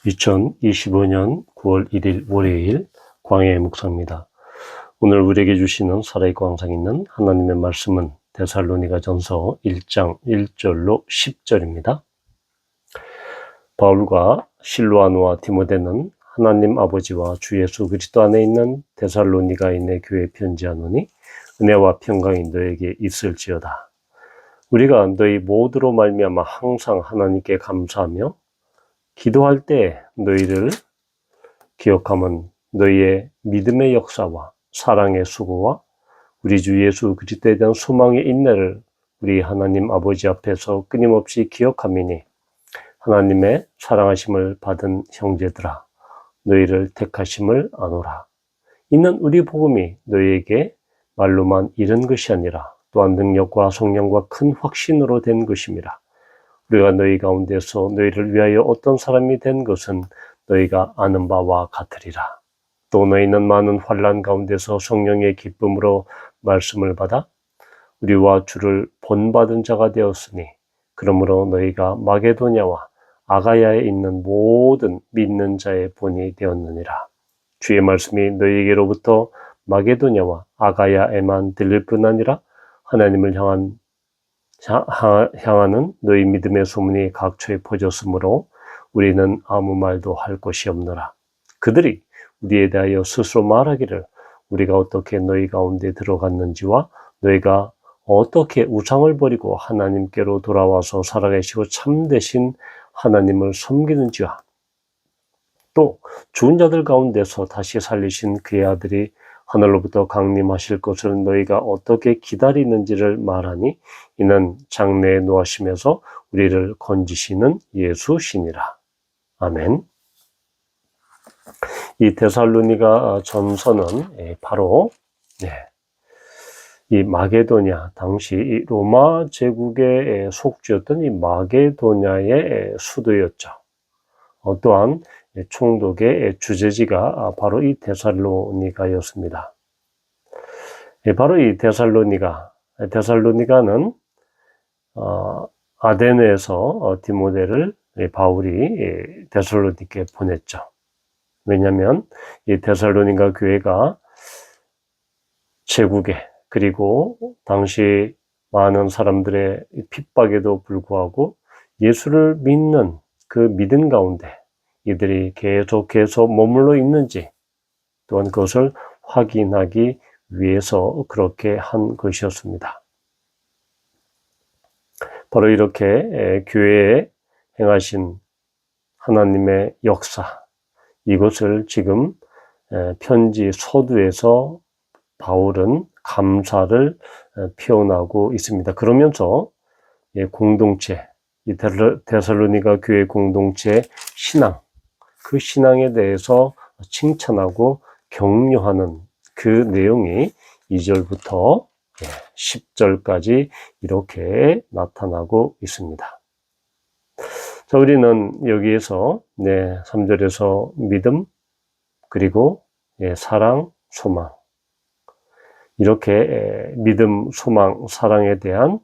2025년 9월 1일 월요일 광야의 묵상입니다. 오늘 우리에게 주시는 살아있고 항상 있는 하나님의 말씀은 데살로니가전서 1장 1절로 10절입니다. 바울과 실로아노와 디모데는 하나님 아버지와 주 예수 그리스도 안에 있는 데살로니가인의 교회에 편지하노니 은혜와 평강이 너에게 있을지어다. 우리가 너희 모두로 말미암아 항상 하나님께 감사하며 기도할 때 너희를 기억하면 너희의 믿음의 역사와 사랑의 수고와 우리 주 예수 그리스도에 대한 소망의 인내를 우리 하나님 아버지 앞에서 끊임없이 기억함이니 하나님의 사랑하심을 받은 형제들아 너희를 택하심을 아노라. 이는 우리 복음이 너희에게 말로만 이른 것이 아니라 또한 능력과 성령과 큰 확신으로 된 것임이라. 우리가 너희 가운데서 너희를 위하여 어떤 사람이 된 것은 너희가 아는 바와 같으리라. 또 너희는 많은 환난 가운데서 성령의 기쁨으로 말씀을 받아 우리와 주를 본받은 자가 되었으니 그러므로 너희가 마게도냐와 아가야에 있는 모든 믿는 자의 본이 되었느니라. 주의 말씀이 너희에게로부터 마게도냐와 아가야에만 들릴 뿐 아니라 하나님을 향하는 너희 믿음의 소문이 각처에 퍼졌으므로 우리는 아무 말도 할 것이 없노라. 그들이 우리에 대하여 스스로 말하기를 우리가 어떻게 너희 가운데 들어갔는지와 너희가 어떻게 우상을 버리고 하나님께로 돌아와서 살아계시고 참되신 하나님을 섬기는지와 또 죽은 자들 가운데서 다시 살리신 그의 아들이 하늘로부터 강림하실 것을 너희가 어떻게 기다리는지를 말하니 이는 장래에 노하심에서 우리를 건지시는 예수시니라. 아멘. 이 데살로니가 전서는 바로 이 마게도냐, 당시 이 로마 제국의 속주였던 이 마게도냐의 수도였죠. 또한 총독의 주재지가 바로 이 데살로니가였습니다. 바로 이 데살로니가는 아데네에서 디모데를 바울이 데살로니가에 보냈죠. 왜냐하면 이 데살로니가 교회가 제국에 그리고 당시 많은 사람들의 핍박에도 불구하고 예수를 믿는 그 믿음 가운데 이들이 계속해서 머물러 있는지 또한 그것을 확인하기 위해서 그렇게 한 것이었습니다. 바로 이렇게 교회에 행하신 하나님의 역사, 이것을 지금 편지 서두에서 바울은 감사를 표현하고 있습니다. 그러면서 공동체, 이 데살로니가 교회 공동체의 신앙, 그 신앙에 대해서 칭찬하고 격려하는 그 내용이 2절부터 10절까지 이렇게 나타나고 있습니다. 자, 우리는 여기에서 3절에서 믿음, 그리고 사랑, 소망, 이렇게 믿음, 소망, 사랑에 대한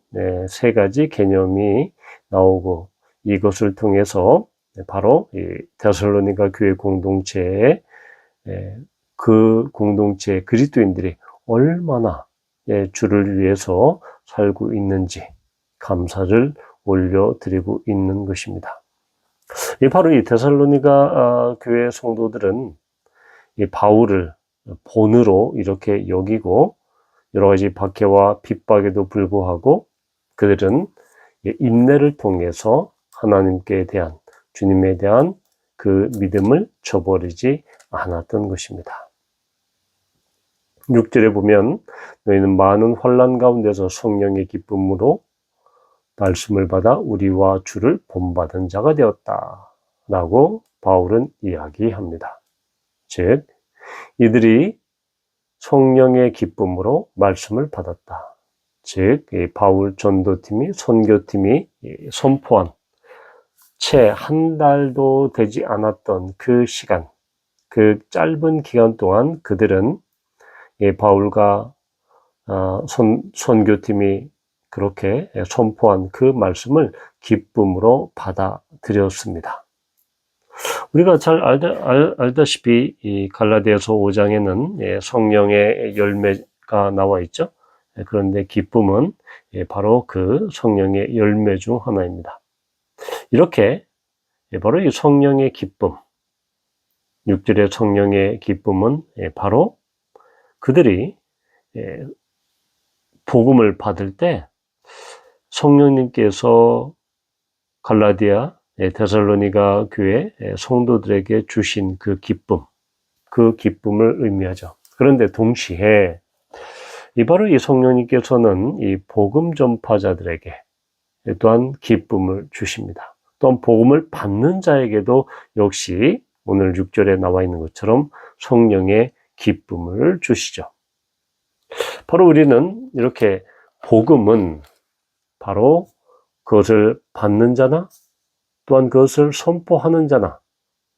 세 가지 개념이 나오고 이것을 통해서 바로 이 데살로니가 교회 공동체의 그 공동체 그리스도인들이 얼마나 주를 위해서 살고 있는지 감사를 올려드리고 있는 것입니다. 바로 이 데살로니가 교회 성도들은 이 바울을 본으로 이렇게 여기고 여러 가지 박해와 핍박에도 불구하고 그들은 인내를 통해서 하나님께 대한 주님에 대한 그 믿음을 저버리지 않았던 것입니다. 6절에 보면 너희는 많은 환난 가운데서 성령의 기쁨으로 말씀을 받아 우리와 주를 본받은 자가 되었다 라고 바울은 이야기합니다. 즉 이들이 성령의 기쁨으로 말씀을 받았다. 즉 바울 전도팀이 선교팀이 선포한 채 한 달도 되지 않았던 그 시간, 그 짧은 기간 동안 그들은 바울과 선교팀이 그렇게 선포한 그 말씀을 기쁨으로 받아들였습니다. 우리가 잘 알다시피 이 갈라디아서 5장에는 성령의 열매가 나와 있죠. 그런데 기쁨은 바로 그 성령의 열매 중 하나입니다. 이렇게 바로 이 성령의 기쁨, 6절의 성령의 기쁨은 바로 그들이 복음을 받을 때 성령님께서 갈라디아, 데살로니가 교회 성도들에게 주신 그 기쁨을 의미하죠. 그런데 동시에 바로 이 성령님께서는 이 복음 전파자들에게 또한 기쁨을 주십니다. 또한 복음을 받는 자에게도 역시 오늘 6절에 나와 있는 것처럼 성령의 기쁨을 주시죠. 바로 우리는 이렇게 복음은 바로 그것을 받는 자나 또한 그것을 선포하는 자나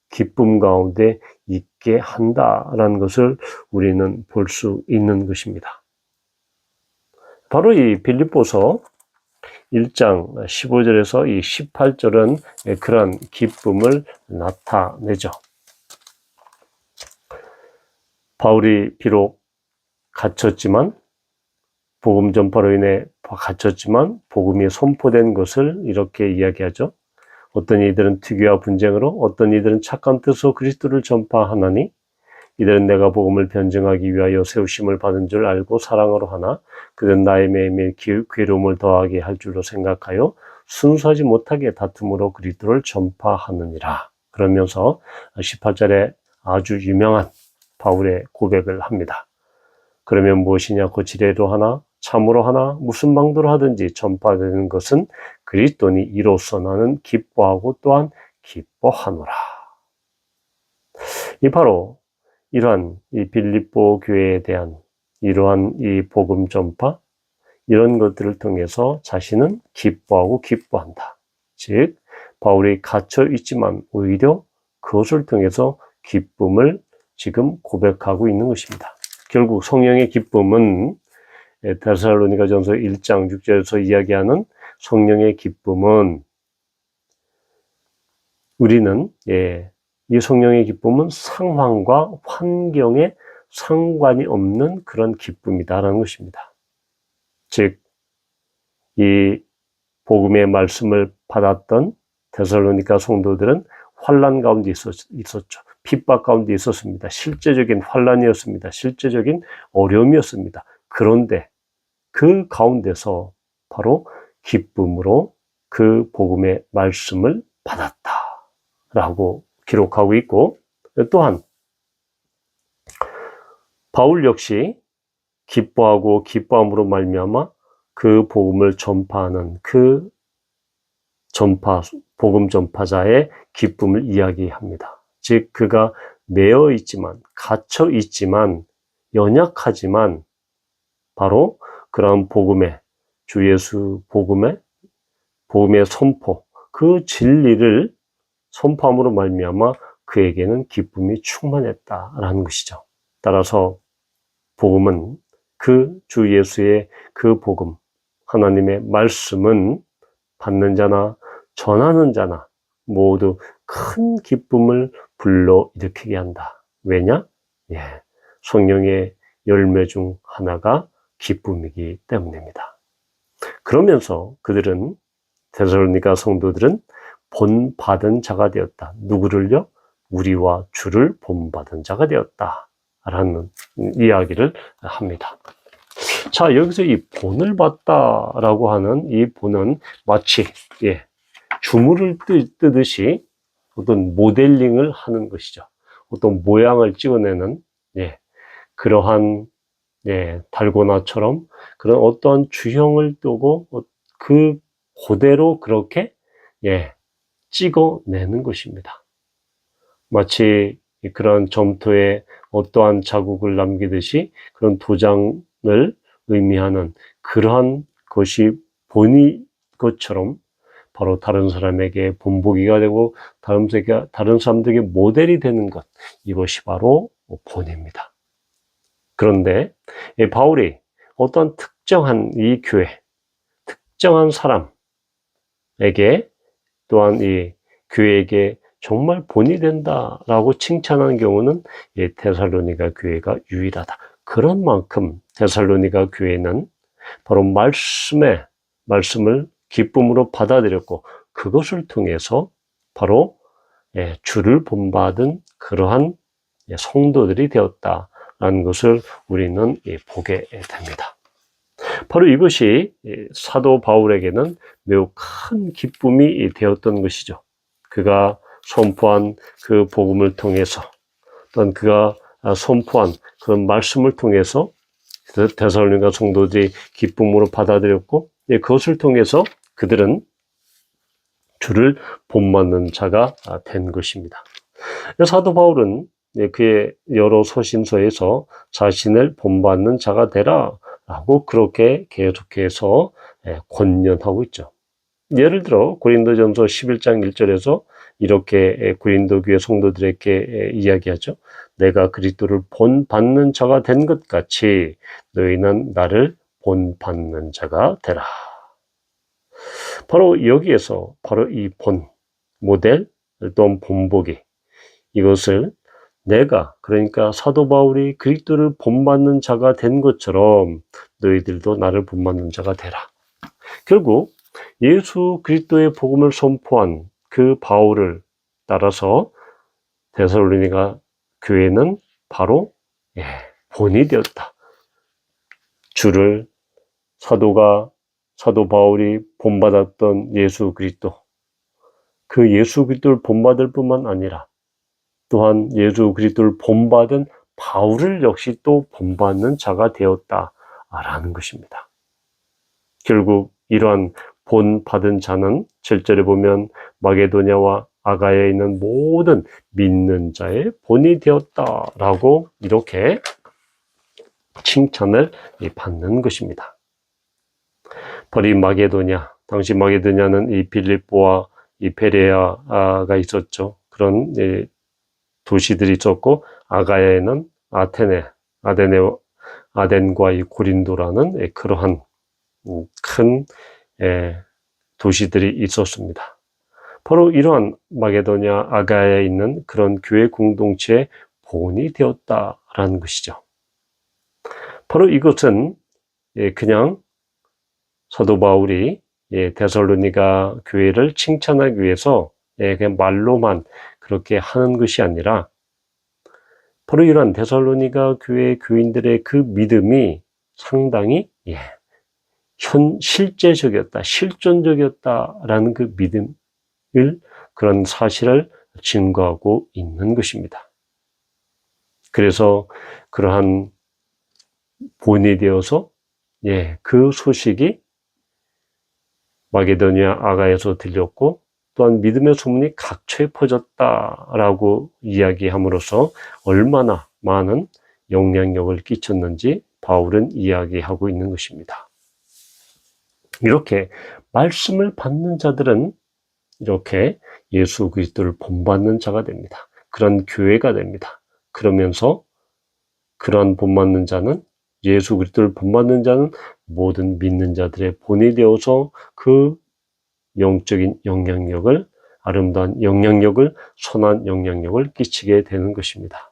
기쁨 가운데 있게 한다라는 것을 우리는 볼 수 있는 것입니다. 바로 이 빌립보서 1장 15절에서 이 18절은 그러한 기쁨을 나타내죠. 바울이 비록 갇혔지만 복음 전파로 인해 갇혔지만 복음이 선포된 것을 이렇게 이야기하죠. 어떤 이들은 특위와 분쟁으로 어떤 이들은 착한 뜻으로 그리스도를 전파하나니 이들은 내가 복음을 변증하기 위하여 세우심을 받은 줄 알고 사랑으로 하나 그들은 나의 매일매일 괴로움을 더하게 할 줄로 생각하여 순수하지 못하게 다툼으로 그리스도를 전파하느니라. 그러면서 18절에 아주 유명한 바울의 고백을 합니다. 그러면 무엇이냐? 그 지뢰로 하나 참으로 하나 무슨 방도로 하든지 전파되는 것은 그리스도니 이로써 나는 기뻐하고 또한 기뻐하노라. 이 바로 이러한 이 빌립보 교회에 대한 이러한 이 복음 전파 이런 것들을 통해서 자신은 기뻐하고 기뻐한다. 즉 바울이 갇혀 있지만 오히려 그것을 통해서 기쁨을 지금 고백하고 있는 것입니다. 결국 성령의 기쁨은 데살로니가전서 1장 6절에서 이야기하는 성령의 기쁨은 우리는 이 성령의 기쁨은 상황과 환경에 상관이 없는 그런 기쁨이다라는 것입니다. 즉, 이 복음의 말씀을 받았던 데살로니가 성도들은 환난 가운데 있었죠. 핍박 가운데 있었습니다. 실제적인 환난이었습니다. 실제적인 어려움이었습니다. 그런데 그 가운데서 바로 기쁨으로 그 복음의 말씀을 받았다라고 기록하고 있고, 또한 바울 역시 기뻐하고 기뻐함으로 말미암아 그 복음을 전파하는 그 복음 전파자의 기쁨을 이야기합니다. 즉 그가 매여 있지만 갇혀 있지만 연약하지만 바로 그러한 복음의 주 예수 복음의 선포 그 진리를 선포함으로 말미암아 그에게는 기쁨이 충만했다라는 것이죠. 따라서 복음은 그 주 예수의 그 복음 하나님의 말씀은 받는 자나 전하는 자나 모두 큰 기쁨을 불러일으키게 한다. 왜냐? 성령의 열매 중 하나가 기쁨이기 때문입니다. 그러면서 그들은 데살로니가 성도들은 본받은 자가 되었다. 누구를요? 우리와 주를 본받은 자가 되었다. 라는 이야기를 합니다. 자, 여기서 이 본을 받다라고 하는 이 본은 마치 주물을 뜨듯이 어떤 모델링을 하는 것이죠. 어떤 모양을 찍어내는 그러한 달고나처럼 그런 어떤 주형을 뜨고 그 그대로 그렇게 찍어내는 것입니다. 마치 그런 점토에 어떠한 자국을 남기듯이 그런 도장을 의미하는 그러한 것이 본이 것처럼 바로 다른 사람에게 본보기가 되고 다른 사람들에게 모델이 되는 것, 이것이 바로 본입니다. 그런데 바울이 어떤 특정한 이 교회, 특정한 사람에게 또한 이 교회에게 정말 본이 된다라고 칭찬하는 경우는 이 데살로니가 교회가 유일하다. 그런 만큼 데살로니가 교회는 바로 말씀을 기쁨으로 받아들였고 그것을 통해서 바로 주를 본받은 그러한 성도들이 되었다라는 것을 우리는 보게 됩니다. 바로 이것이 사도 바울에게는 매우 큰 기쁨이 되었던 것이죠. 그가 선포한 그 복음을 통해서 또한 그가 선포한 그런 말씀을 통해서 데살로니가 성도들이 기쁨으로 받아들였고 그것을 통해서 그들은 주를 본받는 자가 된 것입니다. 사도 바울은 그의 여러 서신서에서 자신을 본받는 자가 되라 라고 그렇게 계속해서 권면하고 있죠. 예를 들어 고린도전서 11장 1절에서 이렇게 고린도 교회 성도들에게 이야기하죠. 내가 그리스도를 본받는 자가 된 것 같이 너희는 나를 본받는 자가 되라. 바로 여기에서 바로 이 본, 모델 또는 본보기 이것을 내가 그러니까 사도 바울이 그리스도를 본받는 자가 된 것처럼 너희들도 나를 본받는 자가 되라. 결국 예수 그리스도의 복음을 선포한 그 바울을 따라서 데살로니가 교회는 바로 본이 되었다. 주를 사도 바울이 본받았던 예수 그리스도, 그 예수 그리스도를 본받을 뿐만 아니라 또한 예수 그리스도를 본받은 바울을 역시 또 본받는 자가 되었다라는 것입니다. 결국 이러한 본받은 자는 7절에 보면 마게도냐와 아가야에 있는 모든 믿는 자의 본이 되었다라고 이렇게 칭찬을 받는 것입니다. 바로 이 마게도냐, 당시 마게도냐는 이 빌립보와 이 베레아가 있었죠. 그런 도시들이 있었고 아가야에는 아덴과 이 고린도라는 그러한 큰 도시들이 있었습니다. 바로 이러한 마게도냐 아가야에 있는 그런 교회 공동체의 본이 되었다라는 것이죠. 바로 이것은 그냥 사도 바울이 데살로니가 교회를 칭찬하기 위해서 그냥 말로만 그렇게 하는 것이 아니라 바로 이러한 데살로니가 교회 교인들의 그 믿음이 상당히 실제적이었다, 실존적이었다라는 그 믿음을 그런 사실을 증거하고 있는 것입니다. 그래서 그러한 본이 되어서 그 소식이 마게도냐 아가에서 들렸고 또한 믿음의 소문이 각처에 퍼졌다라고 이야기함으로써 얼마나 많은 영향력을 끼쳤는지 바울은 이야기하고 있는 것입니다. 이렇게 말씀을 받는 자들은 이렇게 예수 그리스도를 본받는 자가 됩니다. 그런 교회가 됩니다. 그러면서 그런 본받는 자는 예수 그리스도를 본받는 자는 모든 믿는 자들의 본이 되어서 그 영적인 영향력을 아름다운 영향력을 선한 영향력을 끼치게 되는 것입니다.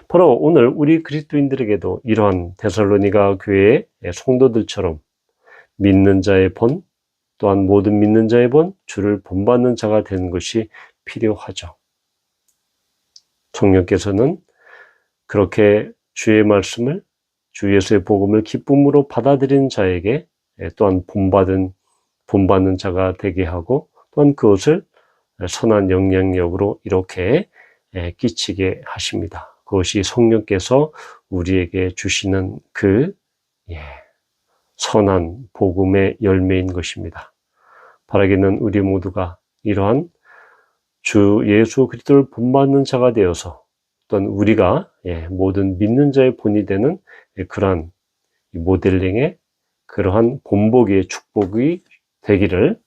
바로 오늘 우리 그리스도인들에게도 이러한 데살로니가 교회의 성도들처럼 믿는 자의 본 또한 모든 믿는 자의 본 주를 본받는 자가 되는 것이 필요하죠. 성령께서는 그렇게 주의 말씀을 주 예수의 복음을 기쁨으로 받아들이는 자에게 또한 본받는 자가 되게 하고 또한 그것을 선한 영향력으로 이렇게 끼치게 하십니다. 그것이 성령께서 우리에게 주시는 그 선한 복음의 열매인 것입니다. 바라기는 우리 모두가 이러한 주 예수 그리스도를 본받는 자가 되어서 또한 우리가 모든 믿는 자의 본이 되는 그러한 모델링의 그러한 본보기의 축복이 되기를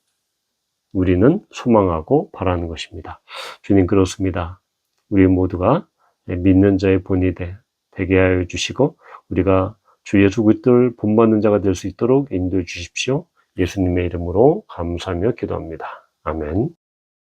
우리는 소망하고 바라는 것입니다. 주님 그렇습니다. 우리 모두가 믿는 자의 본이 되게 하여 주시고 우리가 주 예수 그리스도를 본받는 자가 될 수 있도록 인도해 주십시오. 예수님의 이름으로 감사하며 기도합니다. 아멘.